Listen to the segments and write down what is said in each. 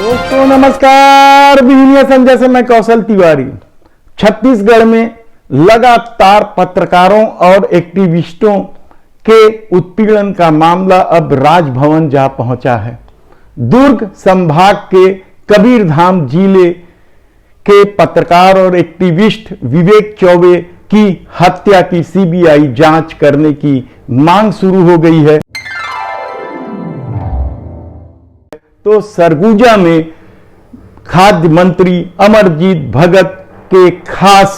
दोस्तों नमस्कार, बिजनिया संजय से मैं कौशल तिवारी। छत्तीसगढ़ में लगातार पत्रकारों और एक्टिविस्टों के उत्पीड़न का मामला अब राजभवन जा पहुंचा है। दुर्ग संभाग के कबीरधाम जिले के पत्रकार और एक्टिविस्ट विवेक चौबे की हत्या की सीबीआई जांच करने की मांग शुरू हो गई है। तो सरगुजा में खाद्य मंत्री अमरजीत भगत के खास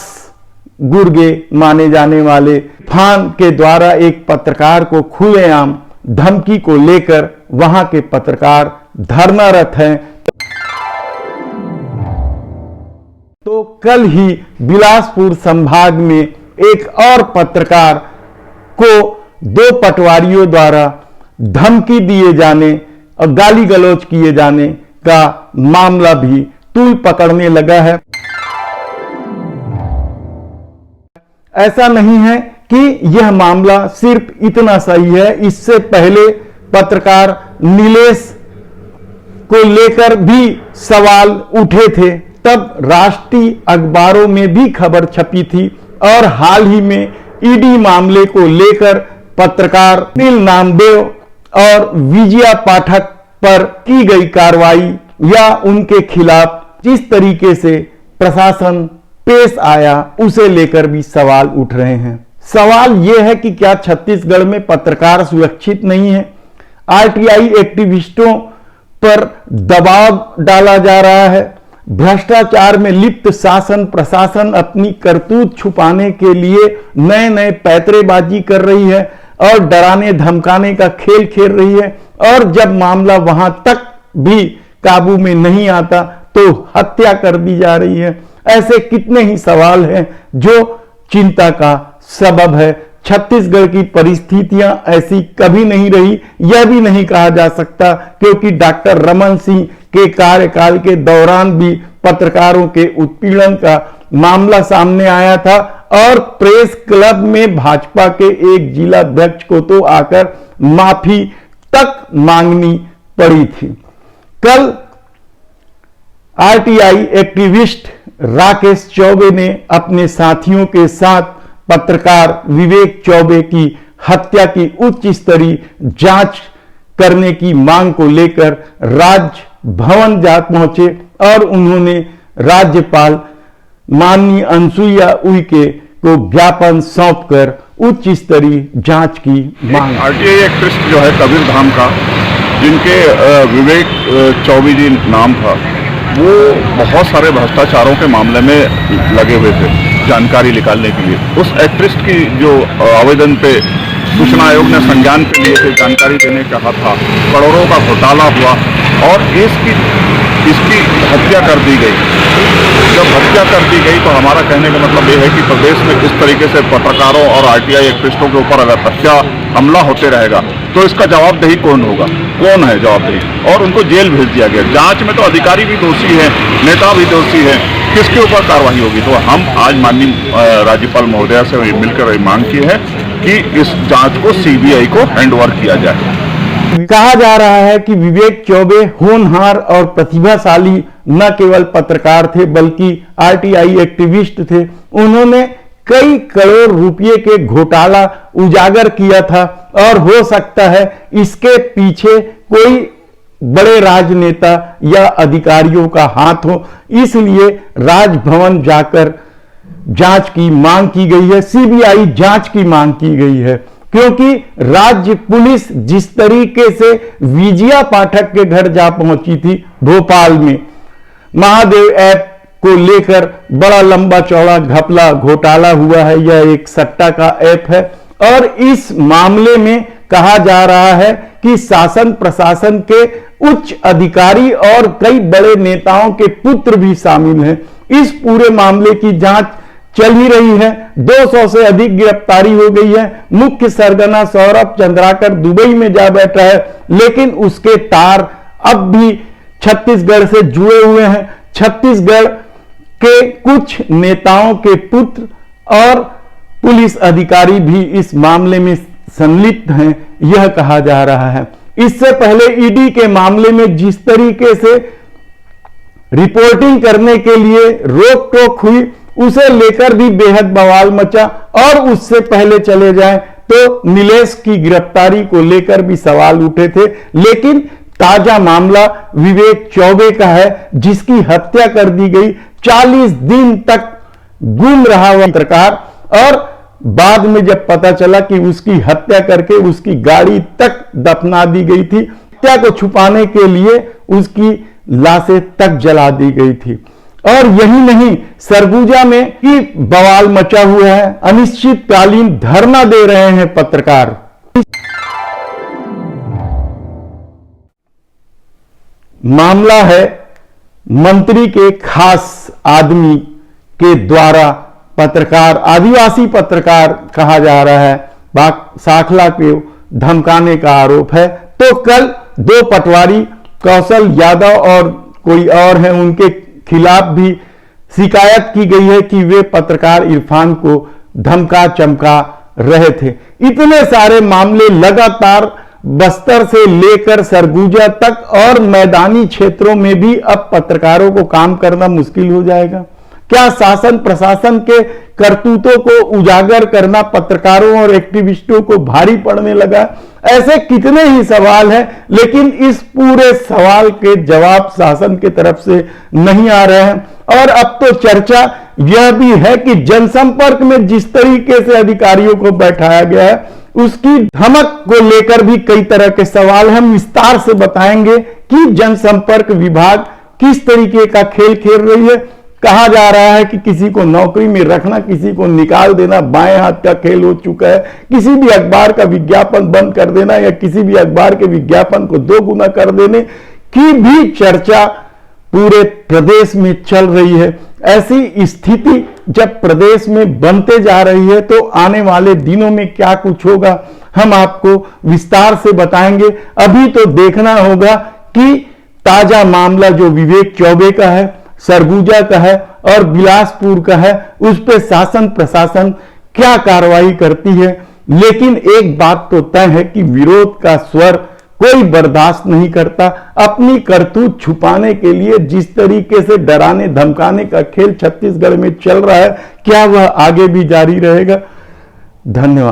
गुर्गे माने जाने वाले फान के द्वारा एक पत्रकार को खुलेआम धमकी को लेकर वहां के पत्रकार धरनारत हैं। तो कल ही बिलासपुर संभाग में एक और पत्रकार को दो पटवारियों द्वारा धमकी दिए जाने और गाली गलौज किए जाने का मामला भी तूल पकड़ने लगा है। ऐसा नहीं है कि यह मामला सिर्फ इतना सही है, इससे पहले पत्रकार नीलेश को लेकर भी सवाल उठे थे, तब राष्ट्रीय अखबारों में भी खबर छपी थी। और हाल ही में ईडी मामले को लेकर पत्रकार अनिल नामदेव और विजया पाठक पर की गई कार्रवाई या उनके खिलाफ जिस तरीके से प्रशासन पेश आया, उसे लेकर भी सवाल उठ रहे हैं। सवाल यह है कि क्या छत्तीसगढ़ में पत्रकार सुरक्षित नहीं है? आरटीआई एक्टिविस्टों पर दबाव डाला जा रहा है। भ्रष्टाचार में लिप्त शासन प्रशासन अपनी करतूत छुपाने के लिए नए नए पैतरेबाजी कर रही है और डराने धमकाने का खेल खेल रही है। और जब मामला वहां तक भी काबू में नहीं आता तो हत्या कर दी जा रही है। ऐसे कितने ही सवाल हैं जो चिंता का सबब है। छत्तीसगढ़ की परिस्थितियां ऐसी कभी नहीं रही, यह भी नहीं कहा जा सकता, क्योंकि डॉक्टर रमन सिंह के कार्यकाल के दौरान भी पत्रकारों के उत्पीड़न का मामला सामने आया था और प्रेस क्लब में भाजपा के एक जिला अध्यक्ष को तो आकर माफी तक मांगनी पड़ी थी। कल आरटीआई एक्टिविस्ट राकेश चौबे ने अपने साथियों के साथ पत्रकार विवेक चौबे की हत्या की उच्च स्तरीय जांच करने की मांग को लेकर राजभवन जा पहुंचे और उन्होंने राज्यपाल माननीय अनुसुईया उइके को ज्ञापन सौंपकर उच्च स्तरीय जांच की मांग। आरटीआई एक्टिविस्ट जो है कबीरधाम का, जिनके विवेक चौबे जी नाम था, वो बहुत सारे भ्रष्टाचारों के मामले में लगे हुए थे जानकारी निकालने के लिए। उस एक्टिविस्ट की जो आवेदन पे सूचना आयोग ने संज्ञान पे लिए थे, जानकारी देने कहा था, करोड़ों का घोटाला हुआ और इसकी हत्या कर दी गई। जब हत्या कर दी गई तो हमारा कहने का मतलब ये है कि प्रदेश में इस तरीके से पत्रकारों और आरटीआई एक्टिविस्टों के ऊपर अगर हत्या हमला होते रहेगा तो इसका जवाबदेही कौन होगा? कौन है जवाबदेही? और उनको जेल भेज दिया गया। जांच में तो अधिकारी भी दोषी है, नेता भी दोषी है, किसके ऊपर कार्रवाई होगी? तो हम आज माननीय राज्यपाल महोदया से मिलकर मांग की है कि इस जांच को सीबीआई को हैंडओवर किया जाए। कहा जा रहा है कि विवेक चौबे होनहार और प्रतिभाशाली न केवल पत्रकार थे बल्कि आरटीआई एक्टिविस्ट थे। उन्होंने कई करोड़ रुपए के घोटाला उजागर किया था और हो सकता है इसके पीछे कोई बड़े राजनेता या अधिकारियों का हाथ हो, इसलिए राजभवन जाकर जांच की मांग की गई है, सीबीआई जांच की मांग की गई है। क्योंकि राज्य पुलिस जिस तरीके से विजया पाठक के घर जा पहुंची थी भोपाल में, महादेव ऐप को लेकर बड़ा लंबा चौड़ा घपला घोटाला हुआ है। यह एक सट्टा का ऐप है और इस मामले में कहा जा रहा है कि शासन प्रशासन के उच्च अधिकारी और कई बड़े नेताओं के पुत्र भी शामिल हैं। इस पूरे मामले की जांच चल ही रही है। 200 से अधिक गिरफ्तारी हो गई है। मुख्य सरगना सौरभ चंद्राकर दुबई में जा बैठा है, लेकिन उसके तार अब भी छत्तीसगढ़ से जुड़े हुए हैं। छत्तीसगढ़ के कुछ नेताओं के पुत्र और पुलिस अधिकारी भी इस मामले में संलिप्त हैं, यह कहा जा रहा है। इससे पहले ईडी के मामले में जिस तरीके से रिपोर्टिंग करने के लिए रोक टोक हुई, उसे लेकर भी बेहद बवाल मचा। और उससे पहले चले जाएं तो नीलेश की गिरफ्तारी को लेकर भी सवाल उठे थे, लेकिन ताजा मामला विवेक चौबे का है, जिसकी हत्या कर दी गई। 40 दिन तक गुम रहा हुआ पत्रकार, और बाद में जब पता चला कि उसकी हत्या करके उसकी गाड़ी तक दफना दी गई थी, हत्या को छुपाने के लिए उसकी लाशें तक जला दी गई थी। और यही नहीं, सरगुजा में ही बवाल मचा हुआ है। अनिश्चितकालीन धरना दे रहे हैं पत्रकार। मामला है मंत्री के खास आदमी के द्वारा पत्रकार, आदिवासी पत्रकार कहा जा रहा है, साखला को धमकाने का आरोप है। तो कल 2 पटवारी कौशल यादव और कोई और है, उनके खिलाफ भी शिकायत की गई है कि वे पत्रकार इरफान को धमका चमका रहे थे। इतने सारे मामले लगातार बस्तर से लेकर सरगुजा तक और मैदानी क्षेत्रों में भी अब पत्रकारों को काम करना मुश्किल हो जाएगा। क्या शासन प्रशासन के करतूतों को उजागर करना पत्रकारों और एक्टिविस्टों को भारी पड़ने लगा? ऐसे कितने ही सवाल हैं, लेकिन इस पूरे सवाल के जवाब शासन की तरफ से नहीं आ रहे हैं। और अब तो चर्चा यह भी है कि जनसंपर्क में जिस तरीके से अधिकारियों को बैठाया गया है, उसकी धमक को लेकर भी कई तरह के सवाल हम विस्तार से बताएंगे कि जनसंपर्क विभाग किस तरीके का खेल खेल रही है। कहा जा रहा है कि किसी को नौकरी में रखना, किसी को निकाल देना बाएं हाथ का खेल हो चुका है। किसी भी अखबार का विज्ञापन बंद कर देना या किसी भी अखबार के विज्ञापन को 2 गुना कर देने की भी चर्चा पूरे प्रदेश में चल रही है। ऐसी स्थिति जब प्रदेश में बनते जा रही है तो आने वाले दिनों में क्या कुछ होगा, हम आपको विस्तार से बताएंगे। अभी तो देखना होगा कि ताजा मामला जो विवेक चौबे का है, सरगुजा का है और बिलासपुर का है, उस पर शासन प्रशासन क्या कार्रवाई करती है। लेकिन एक बात तो तय है कि विरोध का स्वर कोई बर्दाश्त नहीं करता। अपनी करतूत छुपाने के लिए जिस तरीके से डराने धमकाने का खेल छत्तीसगढ़ में चल रहा है, क्या वह आगे भी जारी रहेगा? धन्यवाद।